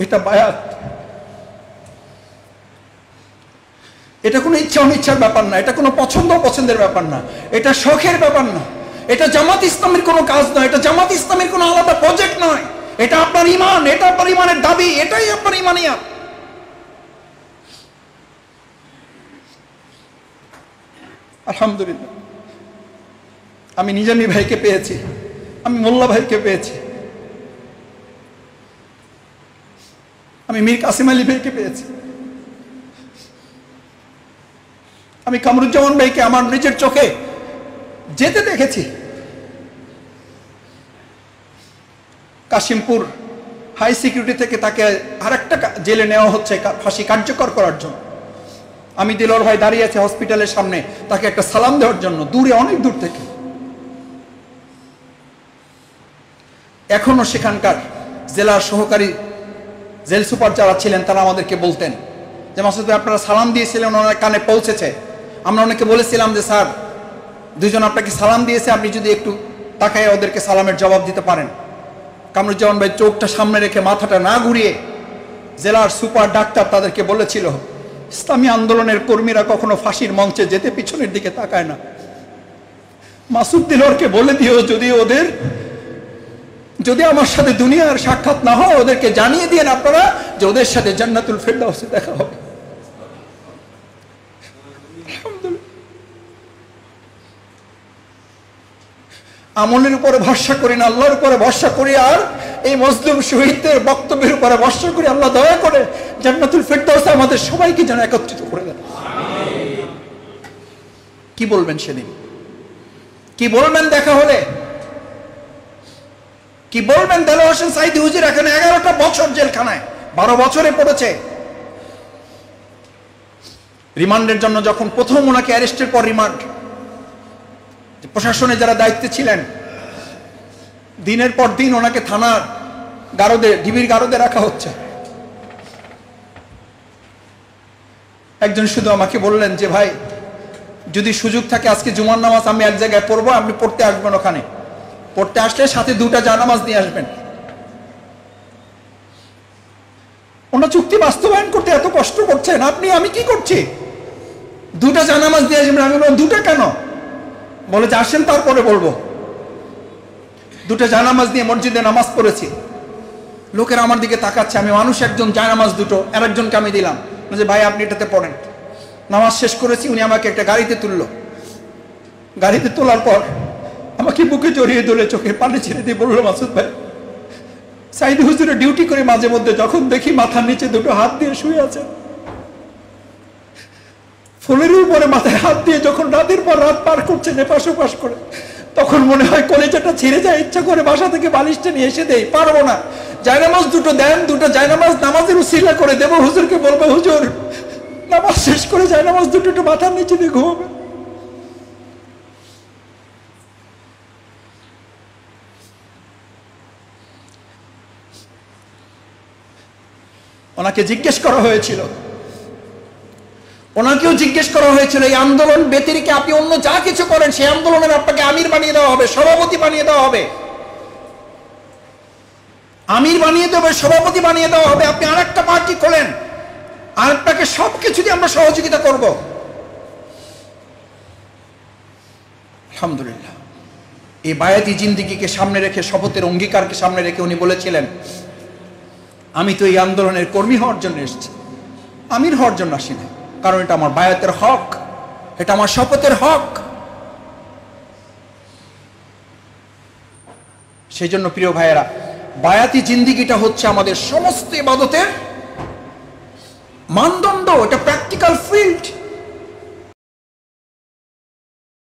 এটা বায়াত। এটা কোনো ইচ্ছা অনিচ্ছার ব্যাপার না, এটা কোনো পছন্দ অপছন্দের ব্যাপার না, এটা শখের ব্যাপার না, এটা জামাত ইসলামের কোনো কাজ নয়, এটা জামাত ইসলামের কোনো আলাদা প্রজেক্ট নয়, এটা আপনার ঈমান, এটা আপনার ঈমানের দাবি, এটাই আপনার ঈমানিয়াত। আলহামদুলিল্লাহ, আমি নিজামী ভাইকে পেয়েছি, আমি মোল্লা ভাইকে পেয়েছি, আমি মীর কাসিম আলী ভাইকে পেয়েছি, আমি কামরুজ্জামান ভাইকে আমার নিজের চোখে যেতে দেখেছি। কাশিমপুর হাই সিকিউরিটি থেকে তাকে আরেকটা জেলে নেওয়া হচ্ছে ফাঁসি কার্যকর করার জন্য। আমি দিলওয়ার ভাই দাঁড়িয়ে আছে হসপিটালের সামনে তাকে একটা সালাম দেওয়ার জন্য, দূরে, অনেক দূর থেকে। এখনো সেখানকার জেলার সহকারী জেল সুপার যারা ছিলেন তারা আমাদেরকে বলতেন যে মাসুদ ভাই আপনারা সালাম দিয়েছিলেন, ওনার কানে পৌঁছেছে। আমরা অনেকে বলেছিলাম যে স্যার দুইজন আপনাকে সালাম দিয়েছে, আপনি যদি একটু তাকায় ওদেরকে সালামের জবাব দিতে পারেন। কামরুজ্জামান ভাই চোখটা সামনে রেখে মাথাটা না ঘুরিয়ে জেলার সুপার ডাক্তার তাদেরকে বলেছিল, ইসলামী আন্দোলনের কর্মীরা কখনো ফাঁসির মঞ্চে যেতে পিছনের দিকে তাকায় না। মাসুদ দিলওয়ারকে বলে দিও যদি আমার সাথে দুনিয়ার সাক্ষাৎ না হয় ওদেরকে জানিয়ে দিয়েন আপনারা যে ওদের সাথে জান্নাতুল ফেরদাউসে দেখা হবে। আমলের উপরে ভরসা করি না, আল্লাহর উপরে ভরসা করি, আর এই মজলুম শহীদদের বক্তব্যের উপরে ভরসা করি। আল্লাহ দয়া করে জান্নাতুল ফেরদাউসে আমাদের সবাইকে যেন একত্রিত করে দেন। কি বলবেন সেদিন? কি বলবেন দেখা হলে? কি বলবেন? দেলোয়ার হোসেন সাঈদী হুজুর এখানে 11টা বছর জেলখানায়, 12 বছরে পড়েছে। রিমান্ডের জন্য যখন প্রথম ওনাকে অ্যারেস্টের পর রিমান্ড, প্রশাসনে যারা দায়িত্বে ছিলেন দিনের পর দিন ওনাকে থানার গারদে, ডিবির গারদে রাখা হচ্ছে। একজন শুধু আমাকে বললেন যে ভাই যদি সুযোগ থাকে আজকে জুমার নামাজ আমি এক জায়গায় পড়বো, আপনি পড়তে আসবেন, ওখানে পড়তে আসলে সাথে 2টা জানামাজ নিয়ে আসবেন। ওনার চুক্তি বাস্তবায়ন করতে এত কষ্ট করছেন, আমি কি করছি? 2টা জানামাজ দিয়ে আসবেন। আমি বললাম 2টা কেন? বলে যে আসেন তারপরে বলবো। 2টা জানামাজ নিয়ে মসজিদে নামাজ পড়েছি। লোকেরা আমার দিকে তাকাচ্ছে, আমি মানুষ, একজন জানামাজ 2টো, আরেকজনকে আমি দিলাম যে ভাই আপনি এটাতে পড়েন। নামাজ শেষ করেছি, উনি আমাকে একটা গাড়িতে তুললো। গাড়িতে তোলার পর আমাকে বুকে জড়িয়ে ধরে চোখে পানি ছেড়ে দিয়ে বললো, মাসুদ ভাই সাঈদী হুজুরে ডিউটি করে মাঝে মধ্যে যখন দেখি মাথার নিচে 2টো হাত দিয়ে শুয়ে আছেন, ফুলের উপরে মাথায় হাত দিয়ে যখন রাতের পর রাত পার করছেন এপাশ ওপাশ করে, তখন মনে হয় কলেজাটা ছিঁড়ে যায়। ইচ্ছা করে বাসা থেকে বালিশটা নিয়ে এসে দেই, পারবো না। জায়নামাজ 2টো দেন, 2টা জায়নামাজ নামাজের উসিলা করে দেবো, হুজুরকে বলবো হুজুর নামাজ শেষ করে জায়নামাজ 2টো একটু মাথার নিচে দিয়ে ঘুমাবে। ওনাকে জিজ্ঞেস করা হয়েছিল, ওনাকেও জিজ্ঞেস করা হয়েছিল এই আন্দোলন ব্যতিরেকে আপনি অন্য যা কিছু করেন সেই আন্দোলনের আপনাকে আমির বানিয়ে দেওয়া হবে, সভাপতি বানিয়ে দেওয়া হবে, আমির বানিয়ে দেওয়া হবে, সভাপতি বানিয়ে দেওয়া হবে। আপনি আরেকটা পার্টি খোলেন আর আপনাকে সবকিছু দিয়ে আমরা সহযোগিতা করব। আলহামদুলিল্লাহ, এই বায়াতি জিন্দিগিকে সামনে রেখে, শপথের অঙ্গীকারকে সামনে রেখে উনি বলেছিলেন আমি তো এই আন্দোলনের কর্মী হওয়ার জন্য এসেছি, আমির হওয়ার জন্য আসি না, কারণ এটা আমার বায়াতের হক, এটা আমার শপথের হক। সেই জন্য প্রিয় ভাইয়েরা, বায়াতি জিন্দিগিটা হচ্ছে আমাদের সমস্ত ইবাদতের মানদণ্ড, এটা